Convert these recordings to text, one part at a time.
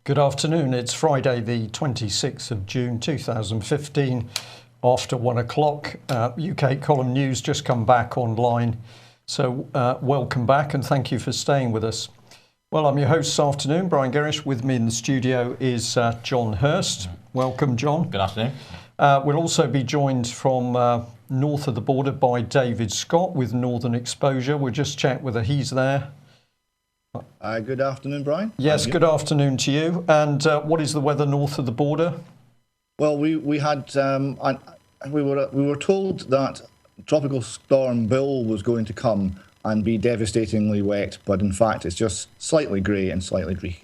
Good afternoon. It's Friday, the 26th of June 2015, after 1 o'clock. UK Column News just come back online. So welcome back and thank you for staying with us. Well, I'm your host this afternoon, Brian Gerrish. With me in the studio is John Hurst. Welcome, John. Good afternoon. We'll also be joined from north of the border by David Scott with Northern Exposure. We'll just check whether he's there. Good afternoon, Brian. Yes, good afternoon to you. And what is the weather north of the border? Well, we were told that Tropical Storm Bill was going to come and be devastatingly wet, but in fact it's just slightly grey and slightly dreary.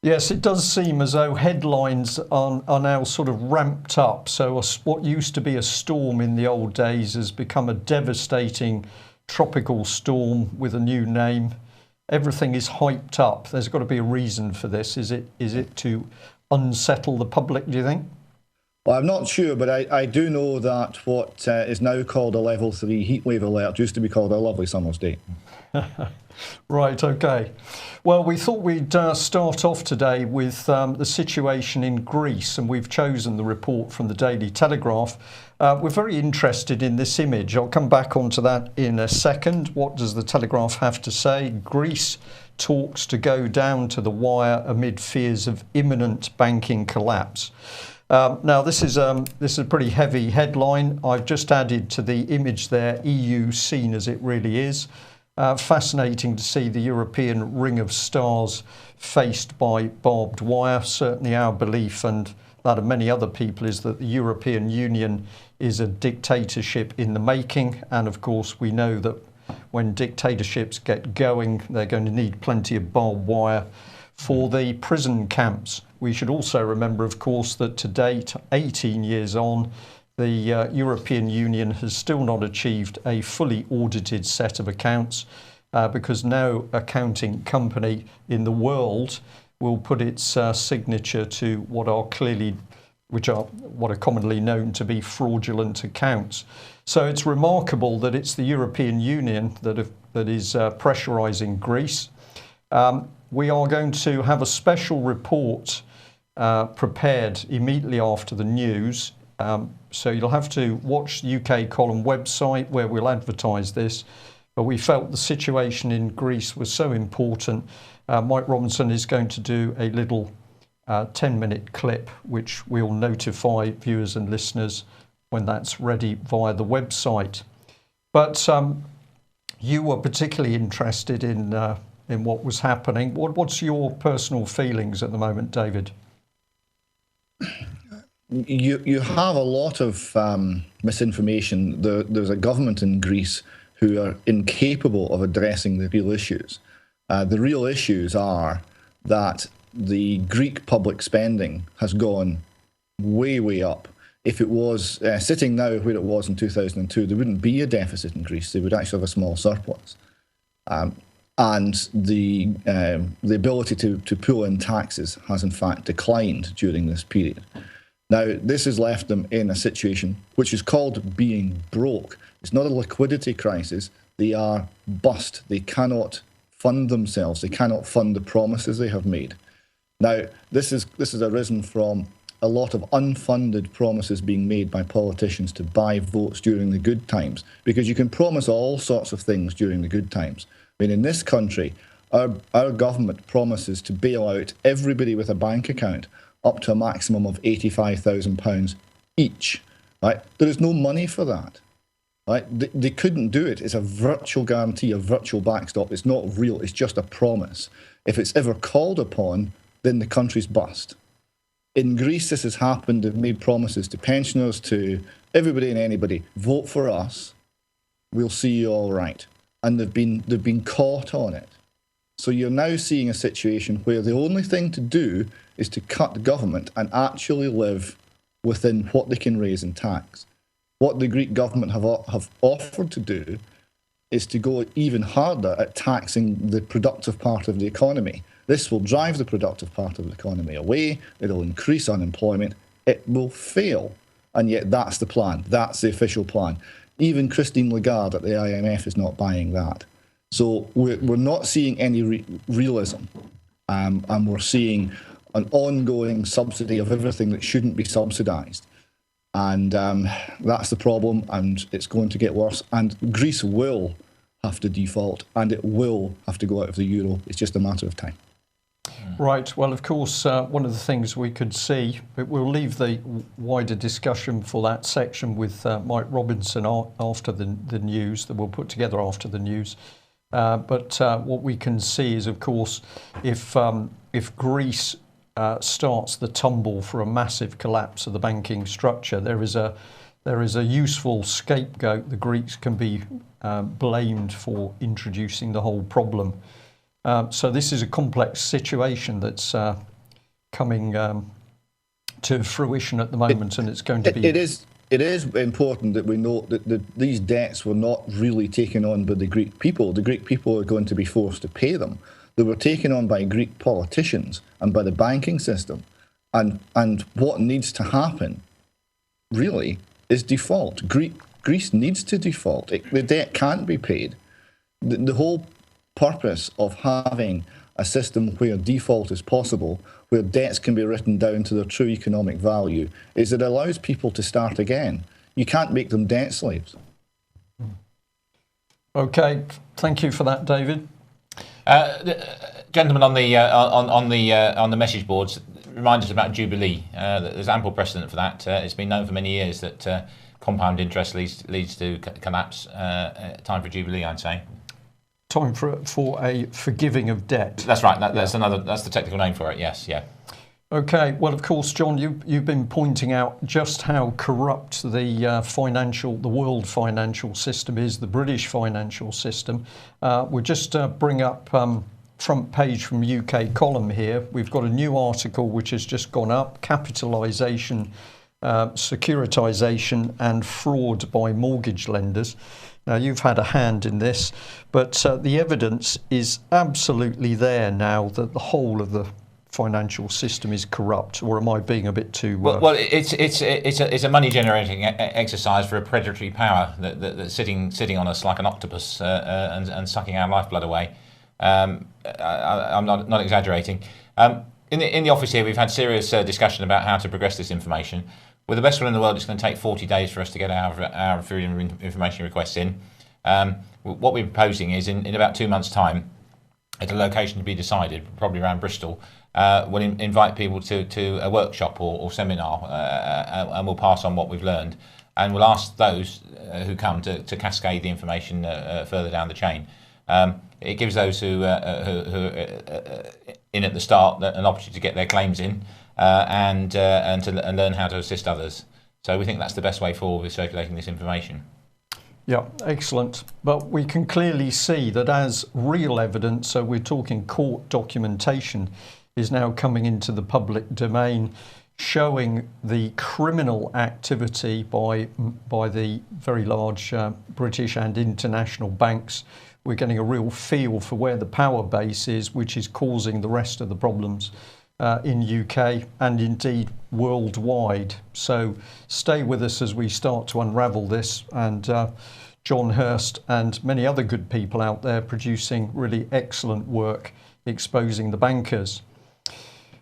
Yes, it does seem as though headlines are now sort of ramped up. So what used to be a storm in the old days has become a devastating tropical storm with a new name. Everything is hyped up. There's got to be a reason for this. Is it to unsettle the public, do you think? Well, I'm not sure, but I do know that what is now called a level 3 heatwave alert used to be called a lovely summer's day. Right, okay. Well, we thought we'd start off today with the situation in Greece, and we've chosen the report from the Daily Telegraph. We're very interested in this image. I'll come back onto that in a second. What does the Telegraph have to say? Greece talks to go down to the wire amid fears of imminent banking collapse. Now, this is a pretty heavy headline. I've just added to the image there, EU seen as it really is. Fascinating to see the European ring of stars faced by barbed wire. Certainly our belief, and that of many other people, is that the European Union is a dictatorship in the making. And of course, we know that when dictatorships get going, they're going to need plenty of barbed wire for the prison camps. We should also remember, of course, that to date, 18 years on, the European Union has still not achieved a fully audited set of accounts because no accounting company in the world will put its signature to what are commonly known to be fraudulent accounts. So it's remarkable that it's the European Union that is pressurising Greece. We are going to have a special report prepared immediately after the news. So you'll have to watch the UK Column website where we'll advertise this. But we felt the situation in Greece was so important. Mike Robinson is going to do a little 10-minute clip, which we'll notify viewers and listeners when that's ready via the website. But you were particularly interested in what was happening. What's your personal feelings at the moment, David? You have a lot of misinformation. There's a government in Greece who are incapable of addressing the real issues. The real issues are that the Greek public spending has gone way, way up. If it was sitting now where it was in 2002, there wouldn't be a deficit in Greece. They would actually have a small surplus. And the ability to pull in taxes has in fact declined during this period. Now, this has left them in a situation which is called being broke. It's not a liquidity crisis. They are bust. They cannot fund themselves. They cannot fund the promises they have made. Now, this has arisen from a lot of unfunded promises being made by politicians to buy votes during the good times, because you can promise all sorts of things during the good times. I mean, in this country, our government promises to bail out everybody with a bank account up to a maximum of £85,000 each. Right? There is no money for that. Right? They couldn't do it. It's a virtual guarantee, a virtual backstop. It's not real. It's just a promise. If it's ever called upon, then the country's bust. In Greece, this has happened. They've made promises to pensioners, to everybody and anybody. Vote for us. We'll see you all right. And they've been caught on it. So you're now seeing a situation where the only thing to do is to cut the government and actually live within what they can raise in tax. What the Greek government have offered to do is to go even harder at taxing the productive part of the economy. This will drive the productive part of the economy away. It'll increase unemployment. It will fail. And yet that's the plan. That's the official plan. Even Christine Lagarde at the IMF is not buying that. So we're not seeing any realism. And we're seeing an ongoing subsidy of everything that shouldn't be subsidised. And that's the problem, and it's going to get worse. And Greece will have to default, and it will have to go out of the euro. It's just a matter of time. Right. Well, of course, one of the things we could see, but we'll leave the wider discussion for that section with Mike Robinson after the news that we'll put together after the news. But what we can see is, of course, if Greece starts the tumble for a massive collapse of the banking structure, there is a useful scapegoat. The Greeks can be blamed for introducing the whole problem. So this is a complex situation that's coming to fruition at the moment, and it's going to be. It is important that we note that these debts were not really taken on by the Greek people. The Greek people are going to be forced to pay them. They were taken on by Greek politicians and by the banking system. And what needs to happen, really, is default. Greece needs to default. The debt can't be paid. The whole purpose of having a system where default is possible, where debts can be written down to their true economic value, is it allows people to start again. You can't make them debt slaves. Okay, thank you for that, David. Gentlemen on the message boards, remind us about Jubilee. There's ample precedent for that. It's been known for many years that compound interest leads to collapse. Time for Jubilee, I'd say. Time for a forgiving of debt. That's right. That's the technical name for it. Yes. Yeah. Okay. Well, of course, John, you've been pointing out just how corrupt the world financial system is, the British financial system. We'll just bring up front page from UK column here. We've got a new article which has just gone up: capitalisation, securitization, and fraud by mortgage lenders. Now, you've had a hand in this, but the evidence is absolutely there now that the whole of the financial system is corrupt. Or am I being a bit too? Well, it's a money generating exercise for a predatory power that's sitting on us like an octopus and sucking our lifeblood away. I'm not exaggerating. In the office here, we've had serious discussion about how to progress this information. We're the best one in the world. It's going to take 40 days for us to get our freedom of information requests in. What we're proposing is in about 2 months' time, at a location to be decided, probably around Bristol, we'll invite people to a workshop or seminar, and we'll pass on what we've learned. And we'll ask those who come to cascade the information further down the chain. It gives those who are in at the start an opportunity to get their claims in. And learn how to assist others. So we think that's the best way forward with circulating this information. Yeah, excellent. But we can clearly see that as real evidence, so we're talking court documentation, is now coming into the public domain, showing the criminal activity by the very large British and international banks. We're getting a real feel for where the power base is, which is causing the rest of the problems in UK and indeed worldwide. So stay with us as we start to unravel this, and John Hurst and many other good people out there producing really excellent work exposing the bankers.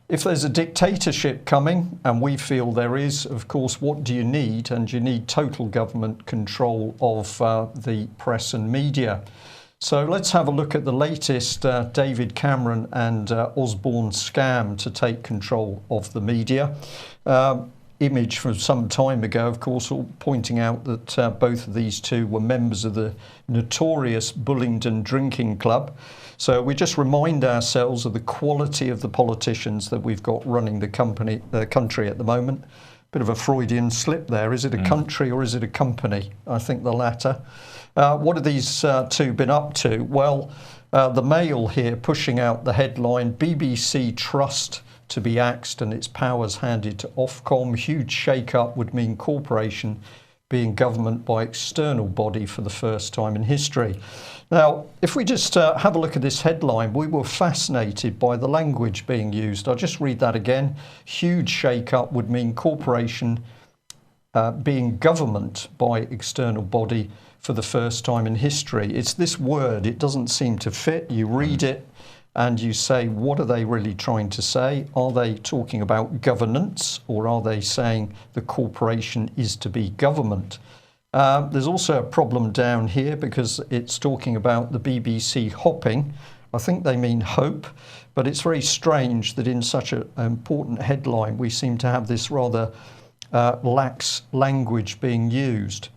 If there's a dictatorship coming, and we feel there is, of course, what do you need? And you need total government control of the press and media. So let's have a look at the latest David Cameron and Osborne scam to take control of the media. Image from some time ago, of course, pointing out that both of these two were members of the notorious Bullingdon Drinking Club. So we just remind ourselves of the quality of the politicians that we've got running the country at the moment. Bit of a Freudian slip there. Is it a country or is it a company? I think the latter. What have these two been up to? Well, the Mail here pushing out the headline, BBC Trust to be axed and its powers handed to Ofcom. Huge shake-up would mean corporation being government by external body for the first time in history. Now, if we just have a look at this headline, we were fascinated by the language being used. I'll just read that again. Huge shake-up would mean corporation being government by external body for the first time in history. It's this word, it doesn't seem to fit. You read it and you say, what are they really trying to say? Are they talking about governance, or are they saying the corporation is to be government? There's also a problem down here because it's talking about the BBC hopping. I think they mean hope, but it's very strange that in such an important headline we seem to have this rather lax language being used.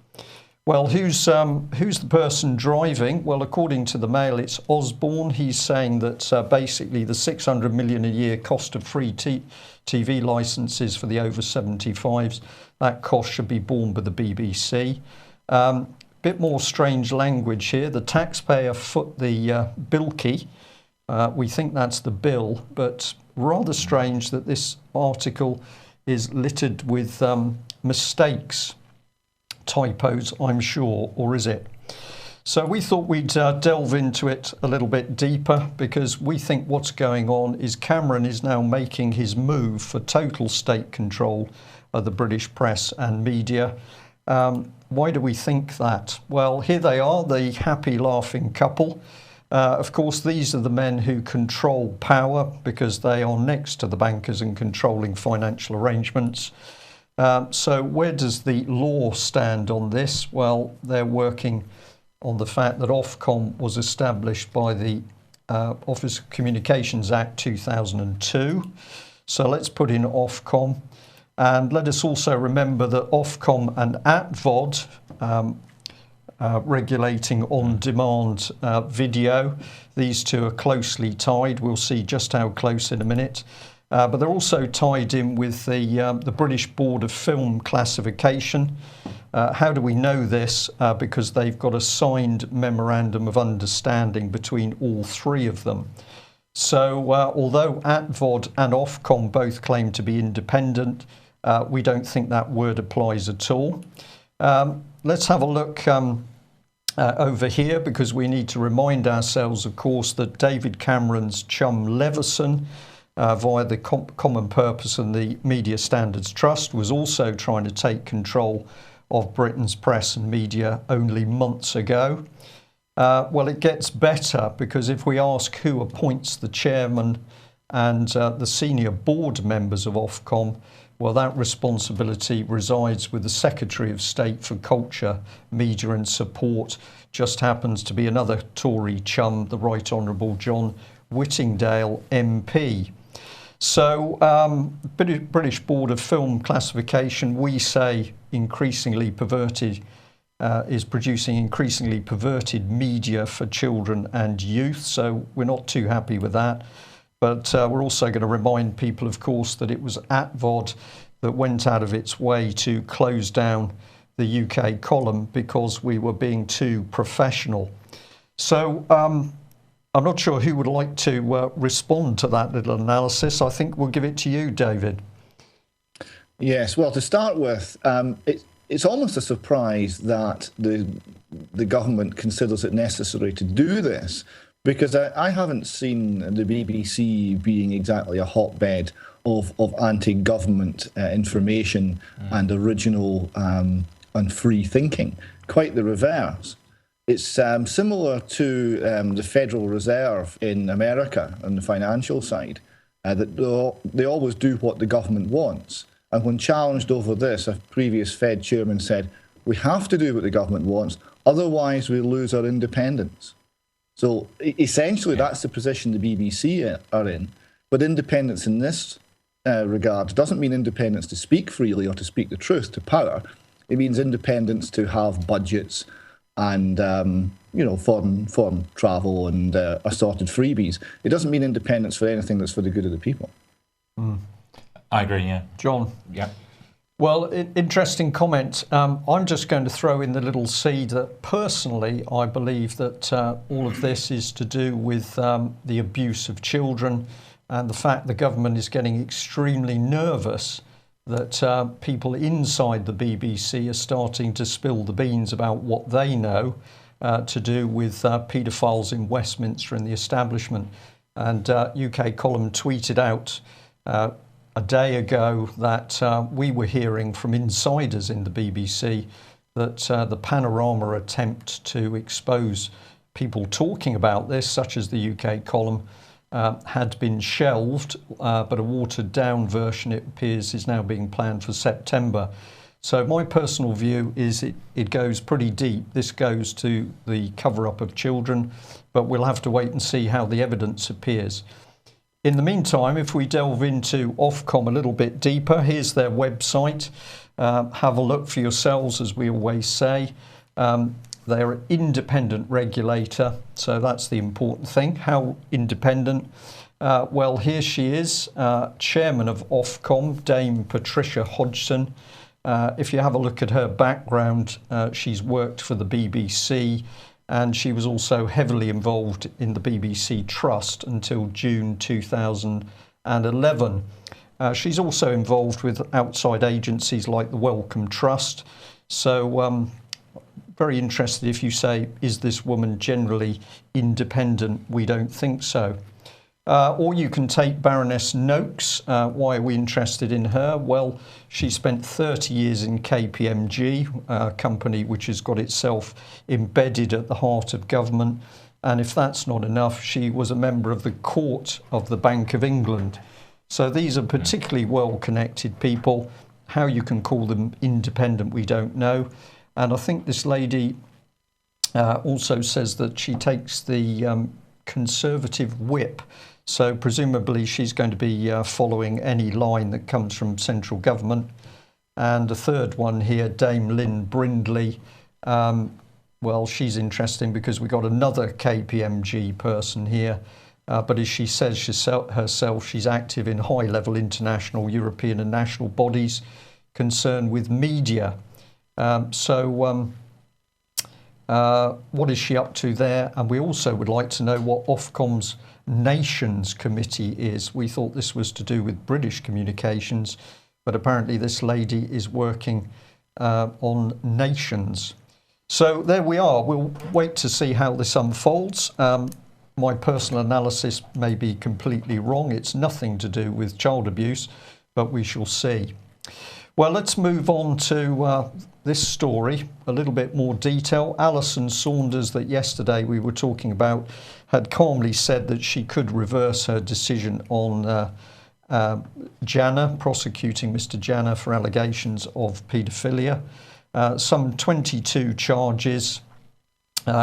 Well, who's the person driving? Well, according to the Mail, it's Osborne. He's saying that basically the 600 million a year cost of free TV licences for the over 75s, that cost should be borne by the BBC. Bit more strange language here. The taxpayer foot the bilkie. We think that's the bill, but rather strange that this article is littered with mistakes. Typos, I'm sure, or is it? So we thought we'd delve into it a little bit deeper, because we think what's going on is Cameron is now making his move for total state control of the British press and media. Why do we think that? Well, here they are, the happy laughing couple. Of course, these are the men who control power because they are next to the bankers and controlling financial arrangements. So where does the law stand on this? Well, they're working on the fact that Ofcom was established by the Office of Communications Act 2002. So let's put in Ofcom. And let us also remember that Ofcom and ATVOD, regulating on-demand video, these two are closely tied. We'll see just how close in a minute. But they're also tied in with the British Board of Film Classification. How do we know this? Because they've got a signed memorandum of understanding between all three of them. So although ATVOD and Ofcom both claim to be independent, we don't think that word applies at all. Let's have a look over here, because we need to remind ourselves, of course, that David Cameron's chum Leveson, via the Common Purpose and the Media Standards Trust, was also trying to take control of Britain's press and media only months ago. Well, it gets better, because if we ask who appoints the chairman and the senior board members of Ofcom, well, that responsibility resides with the Secretary of State for Culture, Media and Support. Just happens to be another Tory chum, the Right Honourable John Whittingdale MP. So British Board of Film Classification, we say increasingly perverted, is producing increasingly perverted media for children and youth. So we're not too happy with that. But we're also going to remind people, of course, that it was ATVOD that went out of its way to close down the UK column because we were being too professional. So I'm not sure who would like to respond to that little analysis. I think we'll give it to you, David. Yes, well, to start with, it's almost a surprise that the government considers it necessary to do this, because I haven't seen the BBC being exactly a hotbed of anti-government information and original and free thinking. Quite the reverse. It's similar to the Federal Reserve in America on the financial side, that they always do what the government wants. And when challenged over this, a previous Fed chairman said, we have to do what the government wants, otherwise we lose our independence. So essentially that's the position the BBC are in. But independence in this regard doesn't mean independence to speak freely or to speak the truth to power. It means independence to have budgets and foreign travel and assorted freebies. It doesn't mean independence for anything that's for the good of the people. I agree, yeah. John? Yeah. Well, interesting comment. I'm just going to throw in the little seed that personally I believe that all of this is to do with the abuse of children and the fact the government is getting extremely nervous that people inside the BBC are starting to spill the beans about what they know to do with paedophiles in Westminster and the establishment. And UK Column tweeted out a day ago that we were hearing from insiders in the BBC that the Panorama attempt to expose people talking about this, such as the UK Column, had been shelved, but a watered-down version, it appears, is now being planned for September. So my personal view is it goes pretty deep. This goes to the cover-up of children, but we'll have to wait and see how the evidence appears. In the meantime, if we delve into Ofcom a little bit deeper, here's their website. Have a look for yourselves, as we always say. They're an independent regulator, so that's the important thing. How independent? Well, here she is, chairman of Ofcom, Dame Patricia Hodgson. If you have a look at her background, she's worked for the BBC, and she was also heavily involved in the BBC Trust until June 2011. She's also involved with outside agencies like the Wellcome Trust. So very interested if you say, is this woman generally independent? We don't think so. Or you can take Baroness Noakes. Why are we interested in her? Well, she spent 30 years in KPMG, a company which has got itself embedded at the heart of government. And if that's not enough, she was a member of the Court of the Bank of England. So these are particularly well-connected people. How you can call them independent, we don't know. And I think this lady also says that she takes the Conservative whip. So presumably she's going to be following any line that comes from central government. And a third one here, Dame Lynn Brindley. Well, she's interesting because we got another KPMG person here. But as she says herself, she's active in high-level international, European and national bodies concerned with media. What is she up to there? And we also would like to know what Ofcom's Nations Committee is. We thought this was to do with British communications, but apparently this lady is working on nations. So there we are. We'll wait to see how this unfolds. My personal analysis may be completely wrong. It's nothing to do with child abuse, but we shall see. Well, let's move on to this story, a little bit more detail. Alison Saunders, that yesterday we were talking about, had calmly said that she could reverse her decision on Janner, prosecuting Mr. Janner for allegations of paedophilia. Some 22 charges.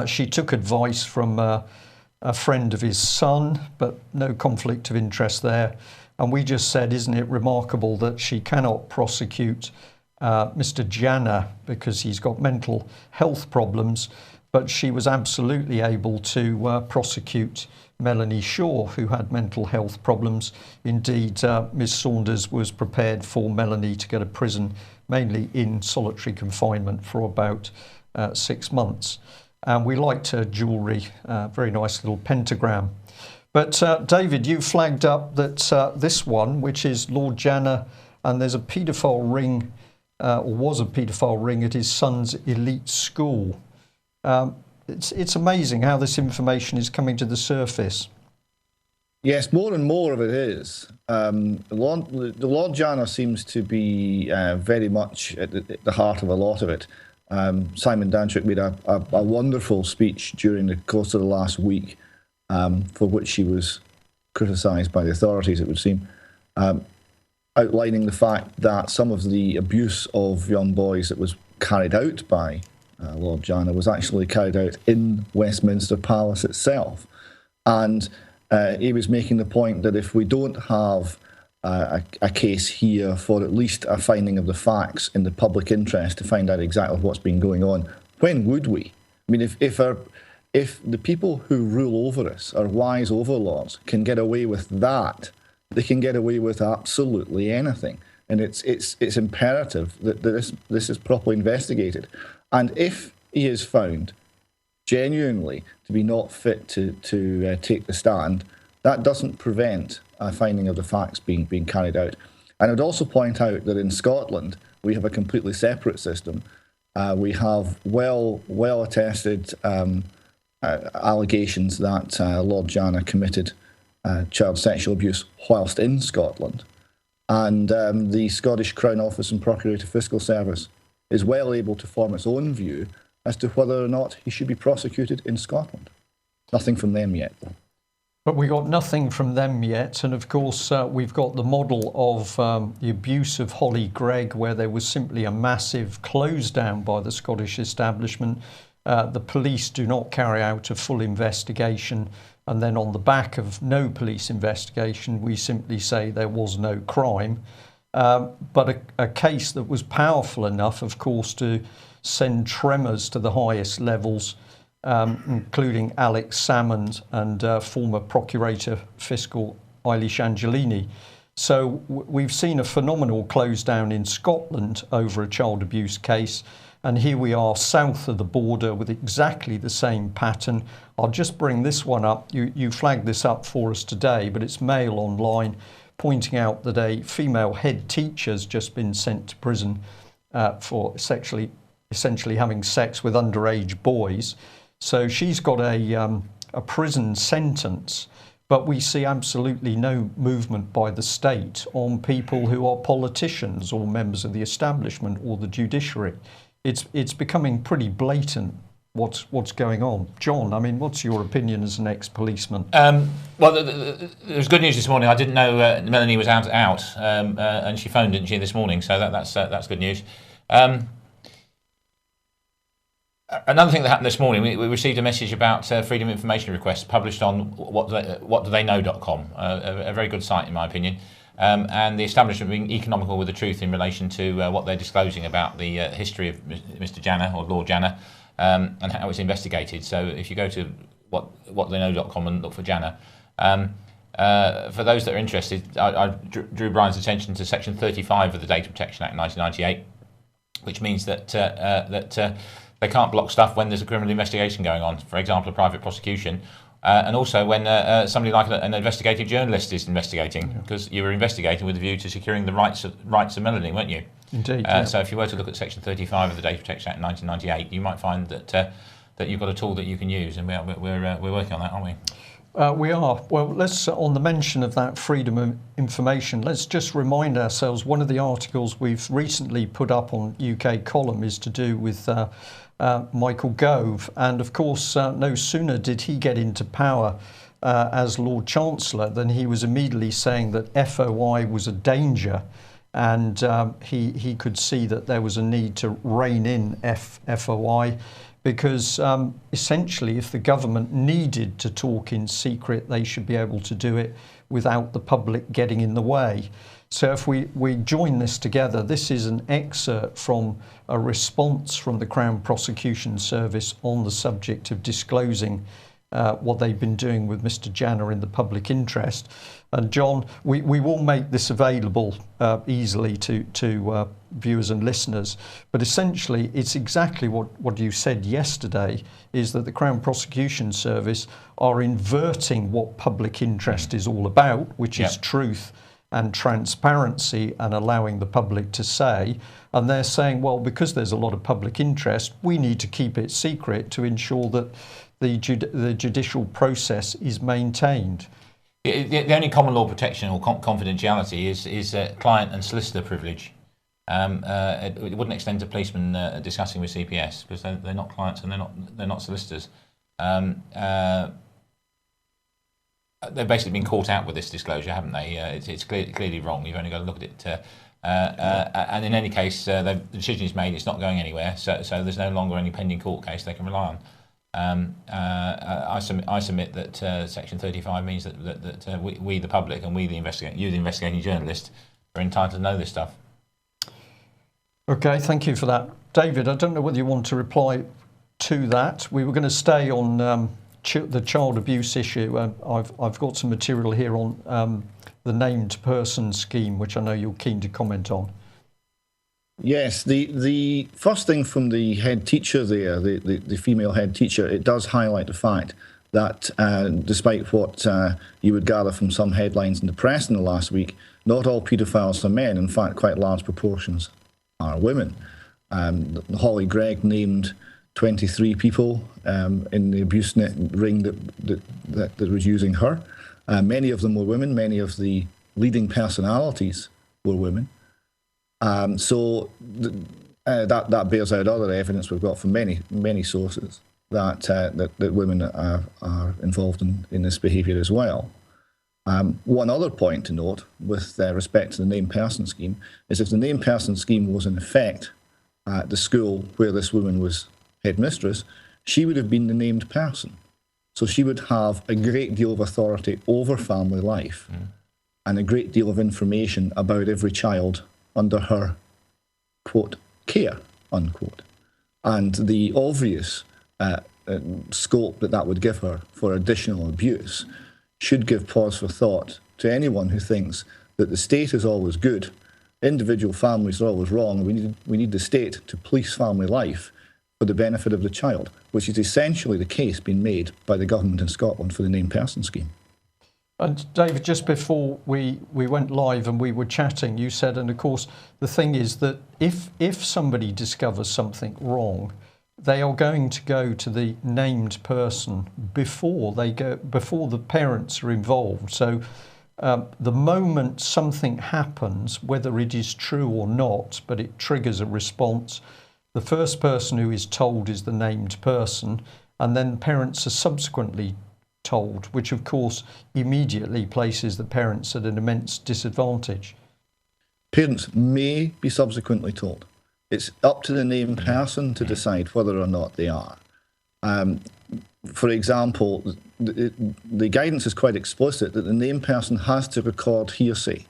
She took advice from a friend of his son, but no conflict of interest there. And we just said, isn't it remarkable that she cannot prosecute Mr. Janner because he's got mental health problems, but she was absolutely able to prosecute Melanie Shaw, who had mental health problems. Indeed, Ms. Saunders was prepared for Melanie to go to prison, mainly in solitary confinement, for about 6 months. And we liked her jewellery, very nice little pentagram. But David, you flagged up that this one, which is Lord Janner, and there's a paedophile ring, or was a paedophile ring at his son's elite school. It's amazing how this information is coming to the surface. Yes, more and more of it is. The Lord Janner seems to be very much at the heart of a lot of it. Simon Dantrick made a wonderful speech during the course of the last week, for which she was criticised by the authorities, it would seem, outlining the fact that some of the abuse of young boys that was carried out by Lord Janner was actually carried out in Westminster Palace itself. And he was making the point that if we don't have a case here for at least a finding of the facts in the public interest to find out exactly what's been going on, when would we? I mean, if the people who rule over us, our wise overlords, can get away with that, they can get away with absolutely anything. And it's imperative that this is properly investigated. And if he is found genuinely to be not fit to take the stand, that doesn't prevent a finding of the facts being carried out. And I would also point out that in Scotland, we have a completely separate system. We have well attested allegations that Lord Janner committed child sexual abuse whilst in Scotland. And the Scottish Crown Office and Procurator Fiscal Service is well able to form its own view as to whether or not he should be prosecuted in Scotland. Nothing from them yet, though. But we got nothing from them yet. And of course, we've got the model of the abuse of Holly Gregg, where there was simply a massive close down by the Scottish establishment. The police do not carry out a full investigation. And then on the back of no police investigation, we simply say there was no crime. But a case that was powerful enough, of course, to send tremors to the highest levels, including Alex Salmond and former Procurator Fiscal Eilish Angelini. So we've seen a phenomenal close down in Scotland over a child abuse case. And here we are south of the border with exactly the same pattern. I'll just bring this one up. You flagged this up for us today, but it's Mail Online pointing out that a female head teacher has just been sent to prison for essentially having sex with underage boys. So she's got a prison sentence, but we see absolutely no movement by the state on people who are politicians or members of the establishment or the judiciary. It's becoming pretty blatant what's going on. John, I mean, what's your opinion as an ex-policeman? Well, there's good news this morning. I didn't know Melanie was out, and she phoned, didn't she, this morning? So that's good news. Another thing that happened this morning, we received a message about freedom of information requests published on whatdotheyknow.com, a very good site in my opinion, and the establishment being economical with the truth in relation to what they're disclosing about the history of Mr. Janner or Lord Janner, and how it's investigated. So if you go to whatdotheyknow.com and look for Janner, for those that are interested, I drew Brian's attention to Section 35 of the Data Protection Act 1998, which means that they can't block stuff when there's a criminal investigation going on, for example, a private prosecution, and also when somebody like an investigative journalist is investigating, because you were investigating with a view to securing the rights of Melanie, weren't you? Indeed. So if you were to look at Section 35 of the Data Protection Act 1998, you might find that you've got a tool that you can use, and we're working on that, aren't we? We are. Well, let's, on the mention of that freedom of information, let's just remind ourselves one of the articles we've recently put up on UK Column is to do with Michael Gove. And of course, no sooner did he get into power as Lord Chancellor than he was immediately saying that FOI was a danger. And he could see that there was a need to rein in FOI. Because essentially, if the government needed to talk in secret, they should be able to do it without the public getting in the way. So if we join this together, this is an excerpt from a response from the Crown Prosecution Service on the subject of disclosing what they've been doing with Mr. Janner in the public interest. And John, we will make this available easily to viewers and listeners, but essentially it's exactly what you said yesterday, is that the Crown Prosecution Service are inverting what public interest is all about, which is truth and transparency and allowing the public to say, and they're saying, well, because there's a lot of public interest, we need to keep it secret to ensure that the judicial process is maintained. The only common law protection or confidentiality is client and solicitor privilege. It wouldn't extend to policemen discussing with CPS because they're not clients and they're not solicitors. They've basically been caught out with this disclosure, haven't they? It's clearly wrong. You've only got to look at it. And in any case, the decision is made. It's not going anywhere. So there's no longer any pending court case they can rely on. I submit that Section 35 means that we the public and we the investigating journalist are entitled to know this stuff. Okay, thank you for that, David. I don't know whether you want to reply to that. We were going to stay on the child abuse issue. I've got some material here on the named person scheme, which I know you're keen to comment on. Yes, the first thing from the head teacher there, the female head teacher, it does highlight the fact that despite what you would gather from some headlines in the press in the last week, not all paedophiles are men. In fact, quite large proportions are women. Holly Gregg named 23 people in the abuse ring that was using her. Many of them were women. Many of the leading personalities were women. So that bears out other evidence we've got from many sources that women are involved in this behaviour as well. One other point to note with respect to the named person scheme is if the named person scheme was in effect at the school where this woman was headmistress, she would have been the named person. So she would have a great deal of authority over family life and a great deal of information about every child under her, quote, care, unquote. And the obvious scope that would give her for additional abuse should give pause for thought to anyone who thinks that the state is always good, individual families are always wrong, we need the state to police family life for the benefit of the child, which is essentially the case being made by the government in Scotland for the named person scheme. And David, just before we went live and we were chatting, you said, and of course the thing is that if somebody discovers something wrong, they are going to go to the named person before the parents are involved. So the moment something happens, whether it is true or not, but it triggers a response, the first person who is told is the named person, and then parents are subsequently told, which of course immediately places the parents at an immense disadvantage. Parents may be subsequently told. It's up to the named person to decide whether or not they are. For example, the guidance is quite explicit that the named person has to record hearsay.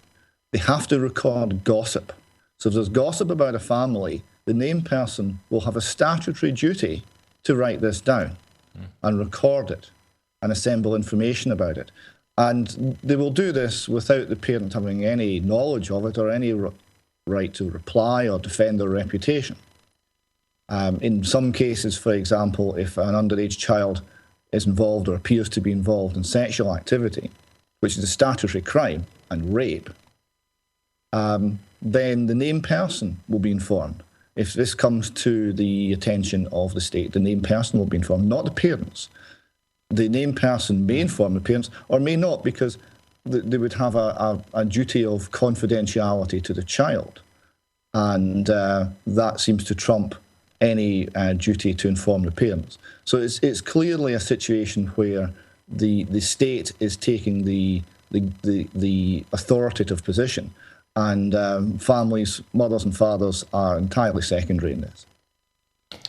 They have to record gossip. So if there's gossip about a family, the named person will have a statutory duty to write this down and record it and assemble information about it. And they will do this without the parent having any knowledge of it or any right to reply or defend their reputation. In some cases, for example, if an underage child is involved or appears to be involved in sexual activity, which is a statutory crime and rape, then the named person will be informed. If this comes to the attention of the state, the named person will be informed, not the parents. The named person may inform the parents or may not, because they would have a duty of confidentiality to the child. And that seems to trump any duty to inform the parents. So it's clearly a situation where the state is taking the authoritative position, and families, mothers and fathers, are entirely secondary in this.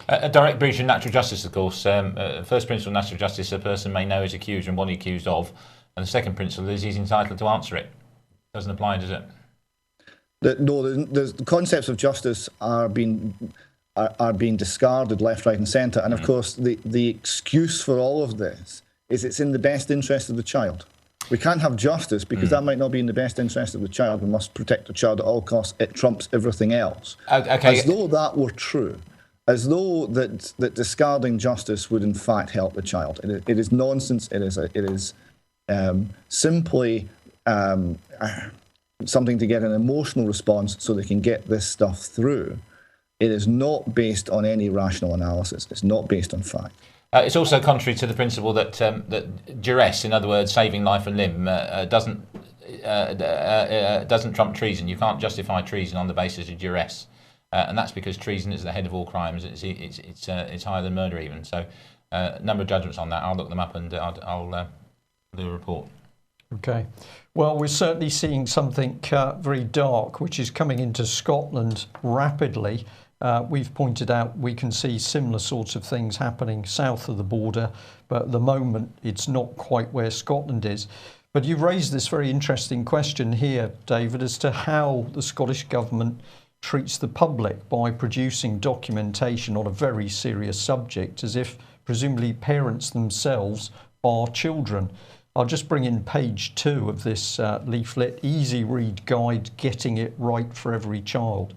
A direct breach of natural justice, of course. First principle of natural justice, a person may know is accused and what he's accused of. And the second principle is he's entitled to answer it. Doesn't apply, does it? The concepts of justice are being discarded left, right and centre. And of course, the excuse for all of this is it's in the best interest of the child. We can't have justice because that might not be in the best interest of the child. We must protect the child at all costs. It trumps everything else. Okay. As though that were true. As though that discarding justice would in fact help the child. It is nonsense. It is simply something to get an emotional response so they can get this stuff through. It is not based on any rational analysis. It's not based on fact. It's also contrary to the principle that that duress, in other words, saving life and limb, doesn't trump treason. You can't justify treason on the basis of duress, and that's because treason is the head of all crimes. It's higher than murder even. So, a number of judgments on that. I'll look them up and I'll do a report. Okay. Well, we're certainly seeing something very dark, which is coming into Scotland rapidly. We've pointed out we can see similar sorts of things happening south of the border, but at the moment it's not quite where Scotland is. But you've raised this very interesting question here, David, as to how the Scottish Government treats the public by producing documentation on a very serious subject, as if presumably parents themselves are children. I'll just bring in page 2 of this leaflet, Easy Read Guide, Getting It Right for Every Child.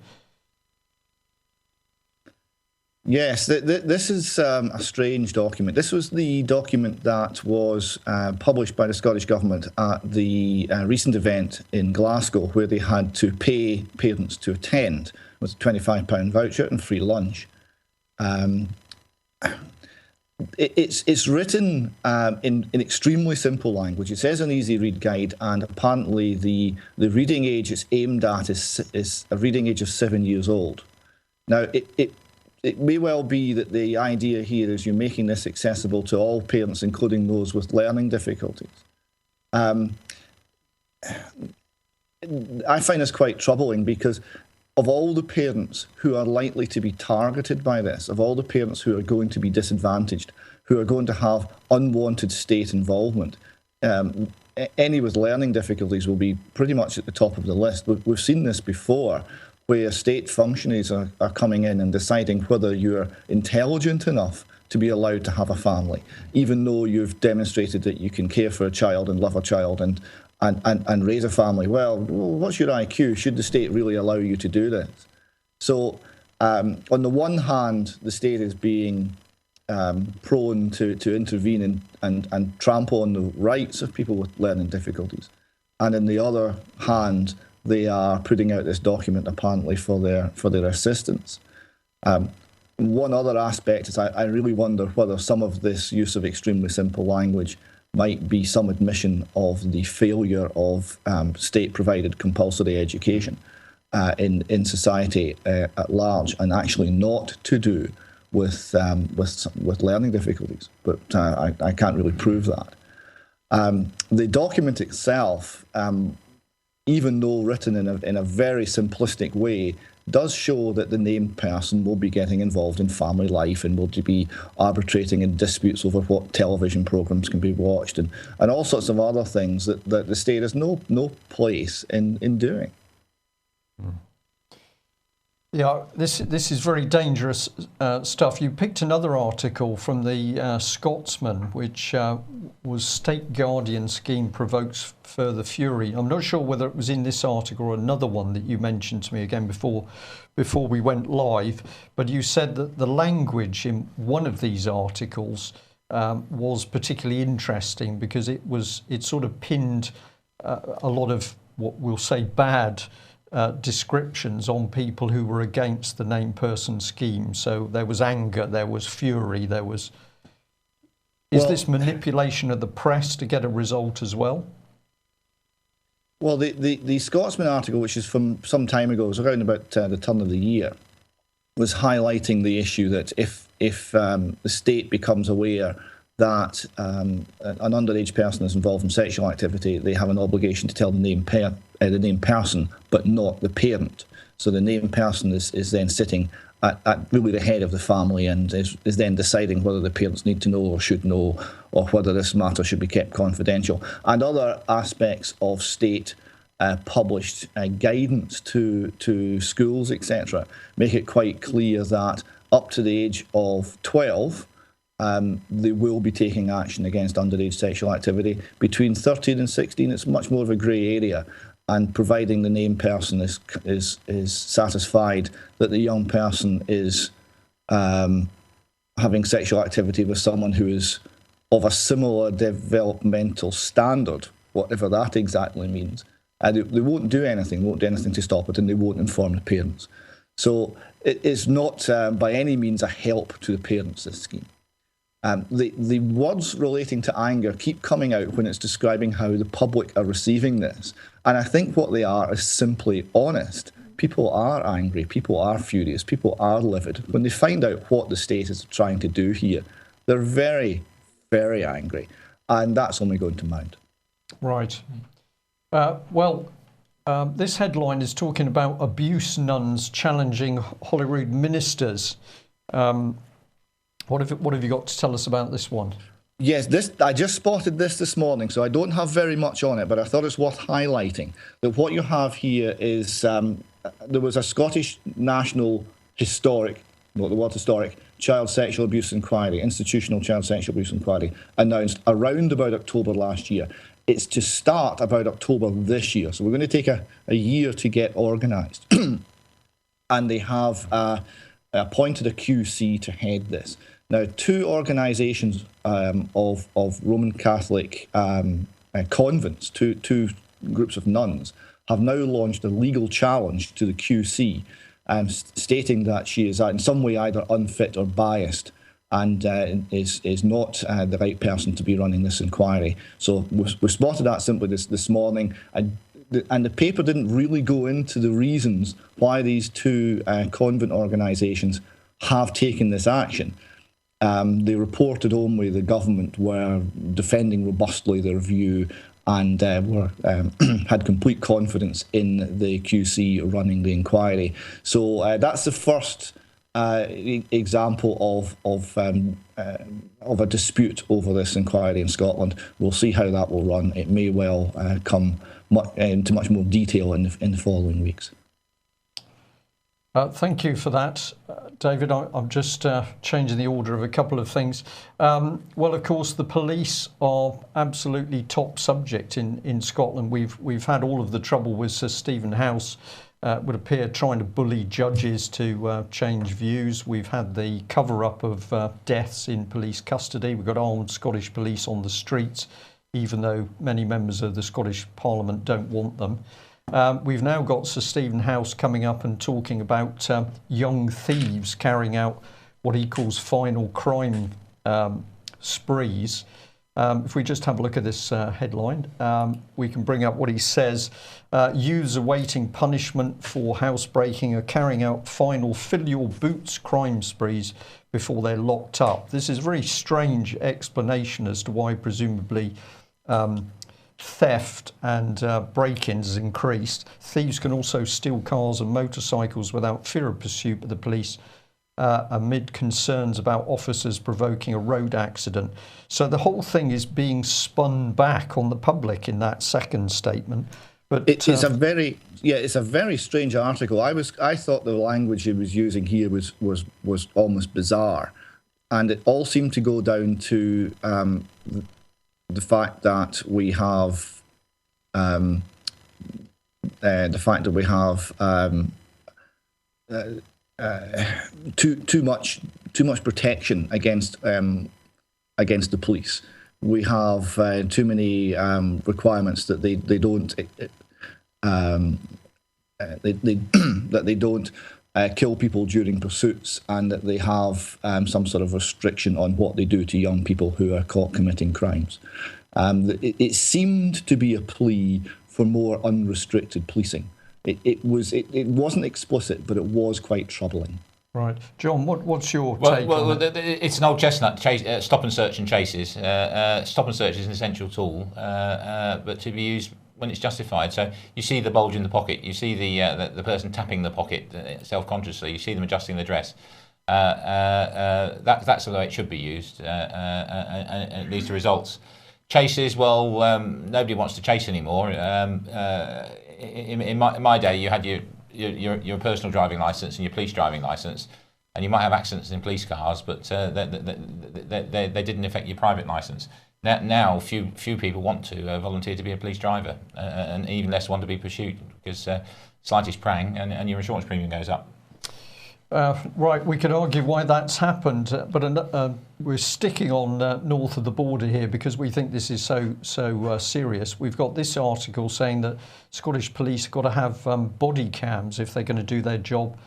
Yes, this is a strange document. This was the document that was published by the Scottish Government at the recent event in Glasgow, where they had to pay parents to attend with a £25 voucher and free lunch. It's written in extremely simple language. It says an easy read guide, and apparently the reading age it's aimed at is a reading age of 7 years old. Now, it may well be that the idea here is you're making this accessible to all parents, including those with learning difficulties. I find this quite troubling because of all the parents who are likely to be targeted by this, of all the parents who are going to be disadvantaged, who are going to have unwanted state involvement, any with learning difficulties will be pretty much at the top of the list. We've seen this before, where state functionaries are coming in and deciding whether you're intelligent enough to be allowed to have a family, even though you've demonstrated that you can care for a child and love a child and raise a family. Well, what's your IQ? Should the state really allow you to do this? So on the one hand, the state is being prone to intervene and trample on the rights of people with learning difficulties. And on the other hand, they are putting out this document apparently for their assistance. One other aspect is I really wonder whether some of this use of extremely simple language might be some admission of the failure of state-provided compulsory education in society at large, and actually not to do with learning difficulties. But I can't really prove that. The document itself, even though written in a very simplistic way, does show that the named person will be getting involved in family life and will be arbitrating in disputes over what television programs can be watched and all sorts of other things that the state has no place in doing. Yeah, this is very dangerous stuff. You picked another article from the Scotsman, which was State Guardian Scheme Provokes Further Fury. I'm not sure whether it was in this article or another one that you mentioned to me again before we went live, but you said that the language in one of these articles was particularly interesting because it sort of pinned a lot of what we'll say bad descriptions on people who were against the named person scheme. So there was anger, there was fury, there was... Is this manipulation of the press to get a result as well? Well, the Scotsman article, which is from some time ago, it was around about the turn of the year, was highlighting the issue that if the state becomes aware that an underage person is involved in sexual activity, they have an obligation to tell the named person, but not the parent. So the named person is then sitting at really the head of the family and is then deciding whether the parents need to know or should know, or whether this matter should be kept confidential. And other aspects of state published guidance to schools, etc., make it quite clear that up to the age of 12, they will be taking action against underage sexual activity. Between 13 and 16, it's much more of a grey area. And providing the named person is satisfied that the young person is having sexual activity with someone who is of a similar developmental standard, whatever that exactly means, they won't do anything to stop it, and they won't inform the parents. So it is not by any means a help to the parents, this scheme. The words relating to anger keep coming out when it's describing how the public are receiving this. And I think what they are is simply honest. People are angry, people are furious, people are livid. When they find out what the state is trying to do here, they're very, very angry. And that's only going to mount. Right. This headline is talking about abuse nuns challenging Holyrood ministers. What have you got to tell us about this one? Yes, I just spotted this morning, so I don't have very much on it, but I thought it's worth highlighting that what you have here is there was a Scottish National Historic Child Sexual Abuse Inquiry, Institutional Child Sexual Abuse Inquiry, announced around about October last year. It's to start about October this year, so we're going to take a year to get organised. And they have appointed a QC to head this. Now, two organisations of Roman Catholic convents, two groups of nuns, have now launched a legal challenge to the QC, stating that she is in some way either unfit or biased and is not the right person to be running this inquiry. So we spotted that simply this morning, and the paper didn't really go into the reasons why these two convent organisations have taken this action. They reported only the government were defending robustly their view and had complete confidence in the QC running the inquiry. So that's the first example of a dispute over this inquiry in Scotland. We'll see how that will run. It may well come into much more detail in the following weeks. Thank you for that, David. I'm just changing the order of a couple of things. Well, of course, the police are absolutely top subject in Scotland. We've had all of the trouble with Sir Stephen House, would appear, trying to bully judges to change views. We've had the cover-up of deaths in police custody. We've got armed Scottish police on the streets, even though many members of the Scottish Parliament don't want them. We've now got Sir Stephen House coming up and talking about young thieves carrying out what he calls final crime sprees. If we just have a look at this headline, we can bring up what he says. Youths awaiting punishment for housebreaking are carrying out final fill-your-boots crime sprees before they're locked up. This is a very strange explanation as to why presumably theft and break-ins has increased. Thieves can also steal cars and motorcycles without fear of pursuit by the police, amid concerns about officers provoking a road accident. So the whole thing is being spun back on the public in that second statement. But it's a very strange article. I thought the language he was using here was almost bizarre, and it all seemed to go down to the fact that we have too much protection against the police. We have too many requirements that they don't that they don't kill people during pursuits, and that they have some sort of restriction on what they do to young people who are caught committing crimes. It seemed to be a plea for more unrestricted policing. It wasn't explicit, but it was quite troubling. Right, John. What's your take? Well, it's an old chestnut. Stop and search and chases. Stop and search is an essential tool, but to be used when it's justified. So you see the bulge in the pocket, you see the person tapping the pocket self-consciously, you see them adjusting the dress. That's the way it should be used, and it leads to results. Chases, well, nobody wants to chase anymore. In my day, you had your personal driving licence and your police driving licence, and you might have accidents in police cars, but they didn't affect your private licence. Now, few people want to volunteer to be a police driver, and even less want to be pursued, because slightest prang and your insurance premium goes up. Right, we could argue why that's happened, but we're sticking on north of the border here because we think this is so serious. We've got this article saying that Scottish police have got to have body cams if they're going to do their job,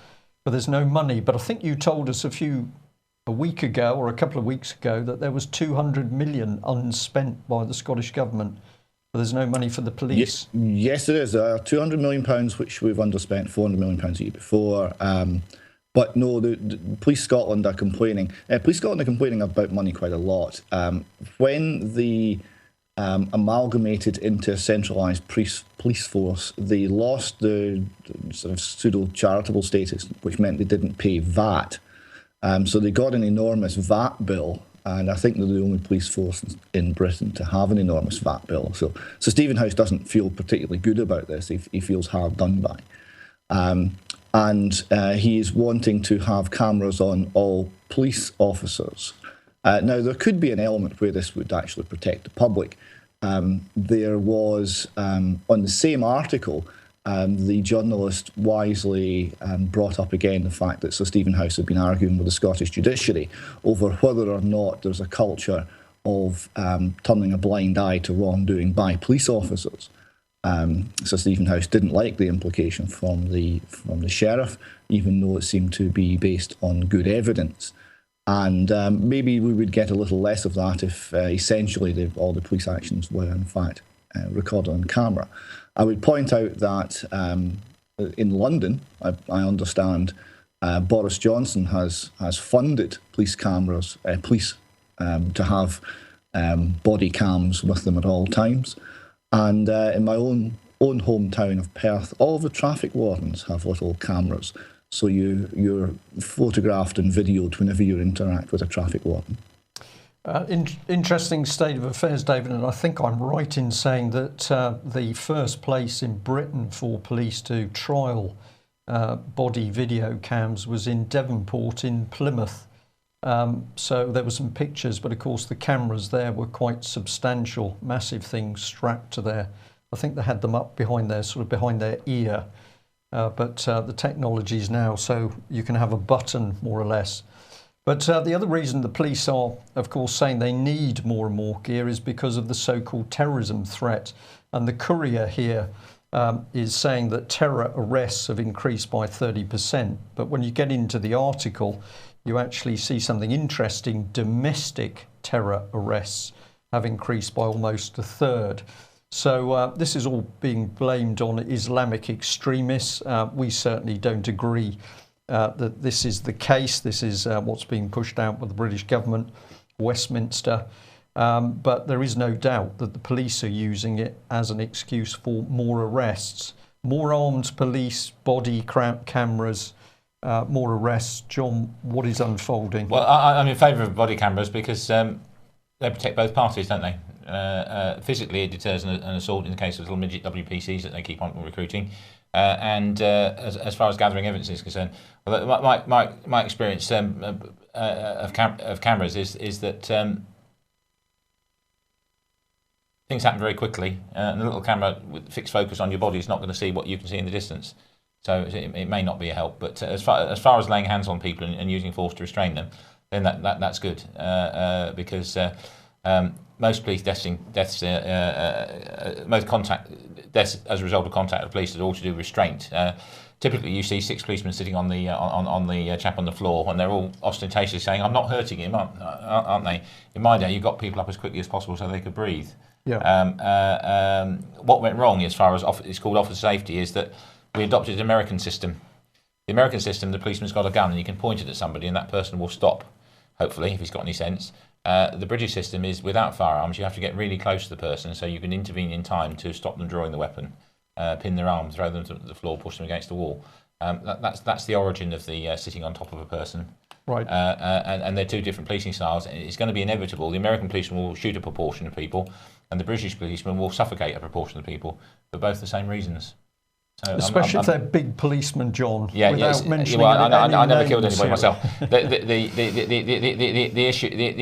but there's no money. But I think you told us a week ago or a couple of weeks ago that there was 200 million unspent by the Scottish government, but there's no money for the police. Yes, there is. There are £200 million, which we've underspent, £400 million a year before. But no, the Police Scotland are complaining. Police Scotland are complaining about money quite a lot. When the amalgamated into a centralised police force, they lost the sort of pseudo-charitable status, which meant they didn't pay VAT. So they got an enormous VAT bill, and I think they're the only police force in Britain to have an enormous VAT bill. So Stephen House doesn't feel particularly good about this. He feels hard done by. And he is wanting to have cameras on all police officers. Now, there could be an element where this would actually protect the public. There was, on the same article, the journalist wisely brought up again the fact that Sir Stephen House had been arguing with the Scottish judiciary over whether or not there's a culture of turning a blind eye to wrongdoing by police officers. Sir Stephen House didn't like the implication from the sheriff, even though it seemed to be based on good evidence. And maybe we would get a little less of that if essentially all the police actions were in fact recorded on camera. I would point out that in London, I understand Boris Johnson has funded police cameras, to have body cams with them at all times. And in my own hometown of Perth, all the traffic wardens have little cameras. So you're photographed and videoed whenever you interact with a traffic warden. Interesting state of affairs, David, and I think I'm right in saying that the first place in Britain for police to trial body video cams was in Devonport in Plymouth. So there were some pictures, but of course the cameras there were quite substantial, massive things strapped to their, I think they had them up behind their, sort of behind their ear. But the technology is now so you can have a button more or less. But the other reason the police are, of course, saying they need more and more gear is because of the so-called terrorism threat. And the Courier here is saying that terror arrests have increased by 30%. But when you get into the article, you actually see something interesting. Domestic terror arrests have increased by almost a third. So this is all being blamed on Islamic extremists. We certainly don't agree that this is the case. This is what's being pushed out by the British government, Westminster. But there is no doubt that the police are using it as an excuse for more arrests. More armed police, body cameras, more arrests. John, what is unfolding? Well, I'm in favour of body cameras because they protect both parties, don't they? Physically, it deters an assault in the case of little midget WPCs that they keep on recruiting. And as far as gathering evidence is concerned, my experience of cameras is that things happen very quickly, and a little camera with fixed focus on your body is not going to see what you can see in the distance. So it may not be a help. But as far as laying hands on people and using force to restrain them, then that's good because most police deaths, most contact deaths as a result of contact with police are all to do with restraint. Typically, you see 6 policemen sitting on the chap on the floor, and they're all ostentatiously saying, "I'm not hurting him," aren't they? In my day, you got people up as quickly as possible so they could breathe. Yeah. What went wrong, as far as it's called officer safety, is that we adopted the American system. The American system, the policeman's got a gun and you can point it at somebody, and that person will stop. Hopefully, if he's got any sense. The British system is without firearms. You have to get really close to the person so you can intervene in time to stop them drawing the weapon, pin their arm, throw them to the floor, push them against the wall. That's the origin of the sitting on top of a person. Right. And they're two different policing styles. It's going to be inevitable. The American policeman will shoot a proportion of people, and the British policeman will suffocate a proportion of people for both the same reasons. So especially if they're big policemen, John. Yeah, without mentioning I never killed names anybody myself. The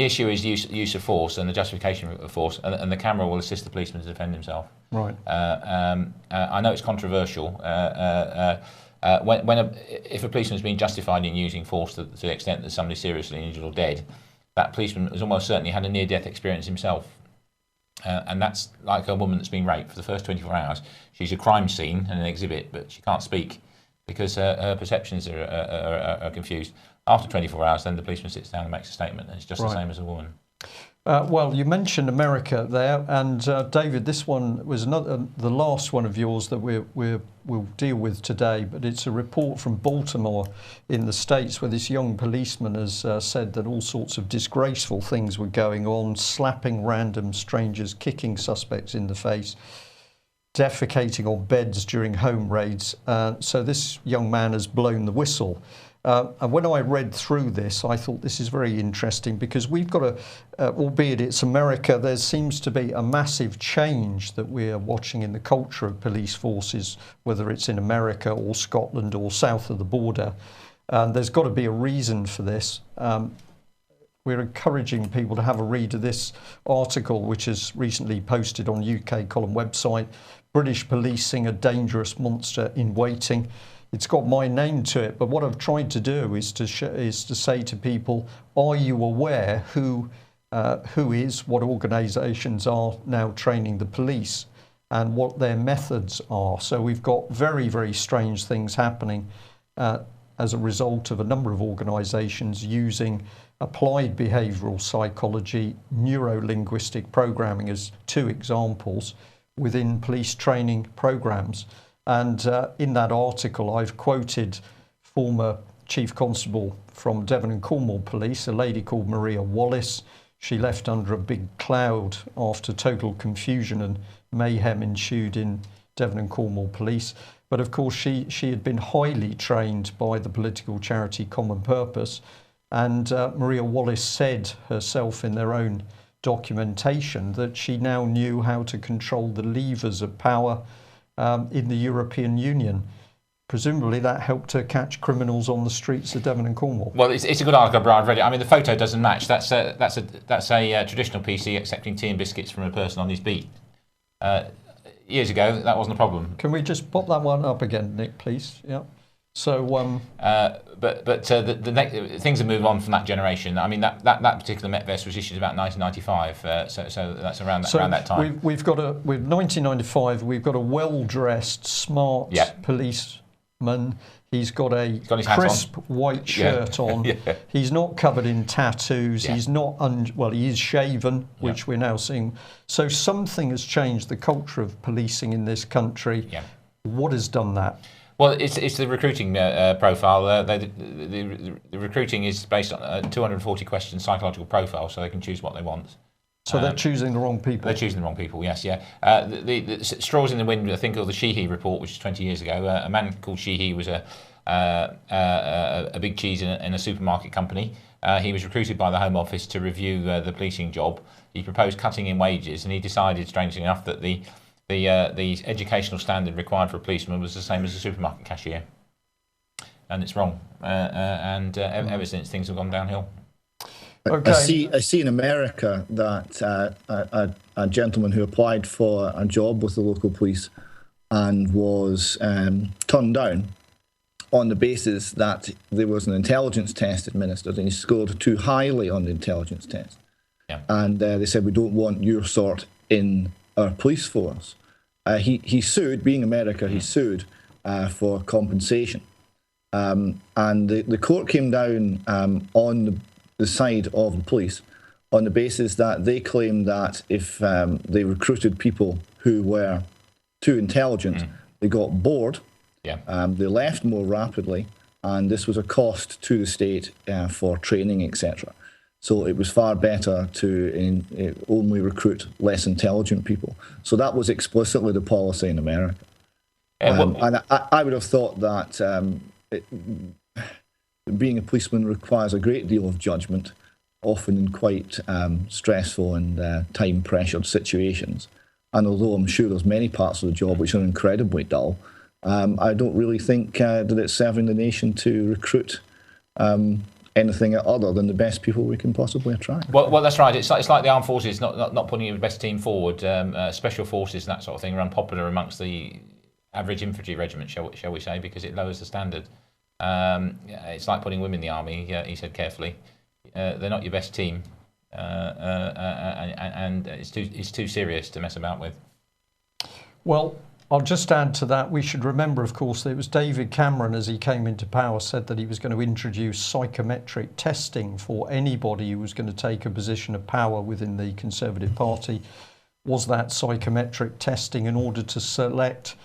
issue is use of force and the justification of force, and the camera will assist the policeman to defend himself. Right. I know it's controversial. If a policeman has been justified in using force to the extent that somebody's seriously injured or dead, that policeman has almost certainly had a near-death experience himself. And that's like a woman that's been raped for the first 24 hours. She's a crime scene and an exhibit, but she can't speak because her perceptions are confused. After 24 hours, then the policeman sits down and makes a statement, and it's just the same as a woman. Well, you mentioned America there, and David, this one was the last one of yours that we'll deal with today, but it's a report from Baltimore in the States where this young policeman has said that all sorts of disgraceful things were going on, slapping random strangers, kicking suspects in the face, defecating on beds during home raids. So this young man has blown the whistle. And when I read through this, I thought this is very interesting because we've got albeit it's America, there seems to be a massive change that we're watching in the culture of police forces, whether it's in America or Scotland or south of the border. And there's got to be a reason for this. We're encouraging people to have a read of this article, which is recently posted on UK Column website, British Policing, a Dangerous Monster in Waiting. It's got my name to it, but what I've tried to do is to say to people, are you aware who is, what organisations are now training the police and what their methods are? So we've got very, very strange things happening as a result of a number of organisations using applied behavioural psychology, neuro-linguistic programming as 2 examples within police training programmes. And in that article, I've quoted former Chief Constable from Devon and Cornwall Police, a lady called Maria Wallace. She left under a big cloud after total confusion and mayhem ensued in Devon and Cornwall Police. But of course, she had been highly trained by the political charity Common Purpose. And Maria Wallace said herself in their own documentation that she now knew how to control the levers of power in the European Union. Presumably that helped her catch criminals on the streets of Devon and Cornwall. Well, it's a good article, Brian. I've read it. I mean, the photo doesn't match. That's a traditional PC accepting tea and biscuits from a person on his beat. Years ago, that wasn't a problem. Can we just pop that one up again, Nick, please? Yeah. So, the next, things have moved on from that generation. I mean, that particular Met Vest was issued about 1995, so that's around that time. With 1995, we've got a well-dressed, smart policeman. He's got a crisp white shirt on. He's not covered in tattoos. He's not he is shaven, which we're now seeing. So something has changed the culture of policing in this country. What has done that? Well, it's the recruiting profile. The recruiting is based on a 240 question psychological profile, so they can choose what they want. So they're choosing the wrong people. They're choosing the wrong people. Yes, yeah. The straws in the wind. I think of the Sheehy report, which is 20 years ago. A man called Sheehy was a big cheese in a supermarket company. He was recruited by the Home Office to review the policing job. He proposed cutting in wages, and he decided, strangely enough, that the educational standard required for a policeman was the same as a supermarket cashier, and it's wrong. Ever since, things have gone downhill. Okay. I see in America that a gentleman who applied for a job with the local police and was turned down on the basis that there was an intelligence test administered and he scored too highly on the intelligence test. And they said, we don't want your sort in our police force. He sued, being America, he sued for compensation. And the court came down on the side of the police on the basis that they claimed that if they recruited people who were too intelligent, they got bored, they left more rapidly, and this was a cost to the state for training, etc. So it was far better to only recruit less intelligent people. So that was explicitly the policy in America. And I would have thought that being a policeman requires a great deal of judgment, often in quite stressful and time-pressured situations. And although I'm sure there's many parts of the job which are incredibly dull, I don't really think that it's serving the nation to recruit anything other than the best people we can possibly attract. Well, that's right. It's like the armed forces not putting your best team forward. Special forces and that sort of thing are unpopular amongst the average infantry regiment, shall we say, because it lowers the standard. It's like putting women in the army. He said carefully, they're not your best team, and it's too serious to mess about with. Well, I'll just add to that, we should remember, of course, that it was David Cameron, as he came into power, said that he was going to introduce psychometric testing for anybody who was going to take a position of power within the Conservative Party. Was that psychometric testing in order to select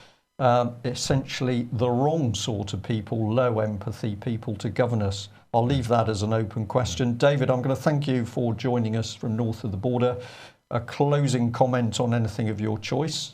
essentially the wrong sort of people, low empathy people to govern us? I'll leave that as an open question. David, I'm going to thank you for joining us from north of the border. A closing comment on anything of your choice?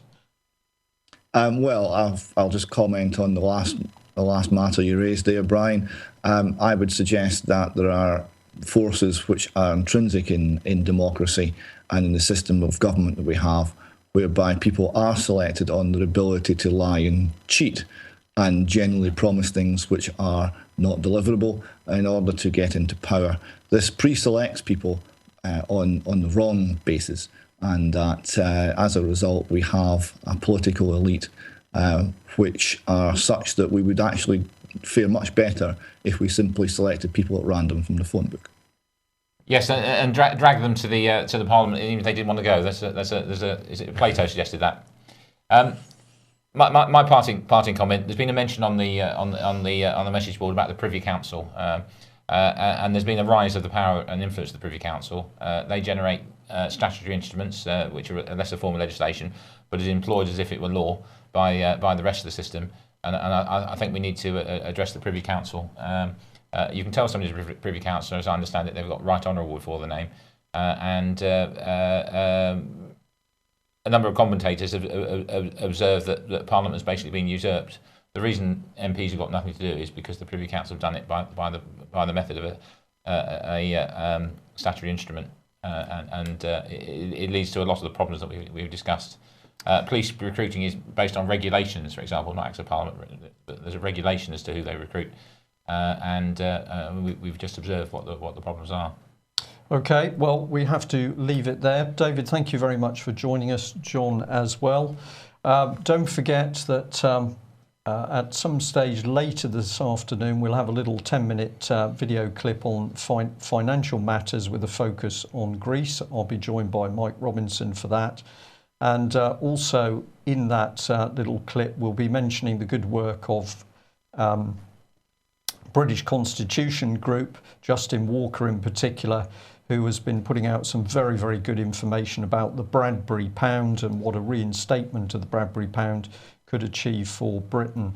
Well, I'll just comment on the last matter you raised there, Brian. I would suggest that there are forces which are intrinsic in democracy and in the system of government that we have, whereby people are selected on their ability to lie and cheat and generally promise things which are not deliverable in order to get into power. This pre-selects people on the wrong basis, and that as a result we have a political elite which are such that we would actually fare much better if we simply selected people at random from the phone book. Yes, and drag them to the Parliament even if they didn't want to go. Plato suggested that. My parting comment. There's been a mention on the message board about the Privy Council, and there's been a rise of the power and influence of the Privy Council. They generate statutory instruments, which are a lesser form of legislation, but is employed as if it were law by the rest of the system. And I think we need to address the Privy Council. You can tell somebody's a Privy Councillor, as I understand it, they've got Right Honourable before the name, and a number of commentators have observed that Parliament has basically been usurped. The reason MPs have got nothing to do is because the Privy Council have done it by the method of a statutory instrument, and it leads to a lot of the problems that we've discussed. Police recruiting is based on regulations, for example, not acts of Parliament. But there's a regulation as to who they recruit, and we've just observed what the problems are. Okay, well, we have to leave it there. David, thank you very much for joining us. John as well. Don't forget that at some stage later this afternoon, we'll have a little 10-minute video clip on financial matters with a focus on Greece. I'll be joined by Mike Robinson for that. And also in that little clip, we'll be mentioning the good work of British Constitution Group, Justin Walker in particular, who has been putting out some very, very good information about the Bradbury pound and what a reinstatement of the Bradbury pound could achieve for Britain.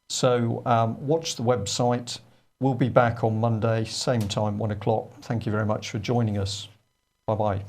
So watch the website. We'll be back on Monday, same time, 1 o'clock. Thank you very much for joining us. Bye-bye.